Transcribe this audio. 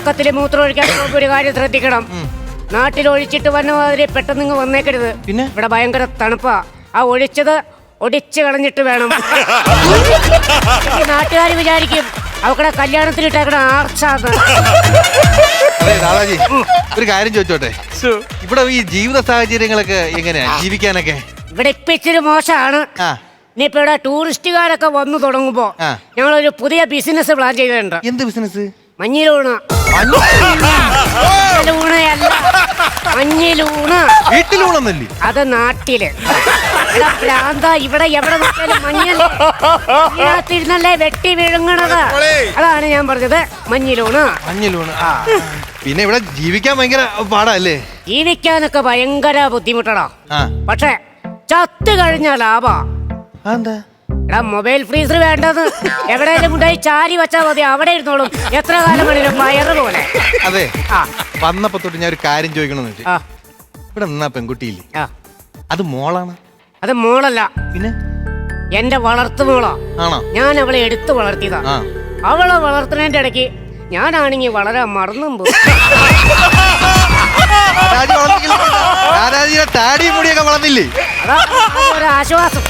ഉറക്കത്തിൽ മൂത്രം ഒഴിക്കാൻ പോകുമ്പോൾ ഒരു കാര്യം ശ്രദ്ധിക്കണം. നാട്ടിൽ ഒഴിച്ചിട്ട് വന്ന മാതിരി പെട്ടെന്ന് ഇങ്ങ് വന്നേക്കരുത്. പിന്നെ ഇവിടെ ഭയങ്കര തണുപ്പാ. ആ ഒഴിച്ചത് ഒടിച്ചു കളഞ്ഞിട്ട് വേണം. നാട്ടുകാർ വിചാരിക്കും അവക്കടെ കല്യാണത്തിനിട്ടേക്കണ ആർച്ചാന്ന്. അതെ ദാദാജി, ഒരു കാര്യം ചോദിച്ചോട്ടെ, ഇവിടെ ഈ ജീവിത സാഹചര്യങ്ങളൊക്കെ എങ്ങനെയാ ജീവിക്കാനൊക്കെ? ഇവിടെ ഇപ്പൊ ഇച്ചിരി മോശമാണ്. ഇനിയിപ്പോ ഇവിടെ ടൂറിസ്റ്റുകാരൊക്കെ വന്നു തുടങ്ങുമ്പോ ഞങ്ങളൊരു പുതിയ ബിസിനസ് പ്ലാൻ ചെയ്തിട്ടുണ്ട്. എന്ത് ബിസിനസ്? മഞ്ഞിലൂണ്. മഞ്ഞിലൂണ്. വീട്ടിലൂണെന്നല്ലേ? അത് നാട്ടില്. ഭ്രാന്ത, ഇവിടെ എവിടെ നോക്കിയാലും മഞ്ഞിരുന്നല്ലേ വെട്ടി വിഴുങ്ങണത്. അതാണ് ഞാൻ പറഞ്ഞത്, മഞ്ഞിലൂണ്. മഞ്ഞിലൂണ്. പിന്നെ ഇവിടെ ജീവിക്കാൻ ഭയങ്കര പാടല്ലേ? ജീവിക്കാനൊക്കെ ഭയങ്കര ബുദ്ധിമുട്ടടാ. പക്ഷെ ചത്ത് കഴിഞ്ഞ ലാഭാ. എടാ, മൊബൈൽ ഫ്രീസർ വേണ്ടത് എവിടെയെങ്കിലും കൊണ്ടുപോയി ചാരി വെച്ചാൽ മതി, അവിടെ ഇരുന്നോളും എത്ര കാലം വേണേലും, പയറ് പോലെ. അതെ, വന്നപ്പോ തൊട്ട് ഞാൻ ഒരു കാര്യം ചോദിക്കണമെന്ന് വെച്ചു. ഇവിടെ നിന്നാ പെൺകുട്ടിയില്ലേ, അത് മോളാണ്? അത് മോളല്ല, പിന്നെ എന്റെ വളർത്തു മോളാ. ആണോ? ഞാൻ അവളെ എടുത്തു വളർത്തിയതാ. അവളെ വളർത്തുന്നതിന്റെ ഇടയ്ക്ക് ഞാനാണെങ്കിൽ വളരെ മറന്നും പോയി. താടിയും മുടിയൊക്കെ വളർന്നില്ലേ? അതാ ഒരു ആശ്വാസം.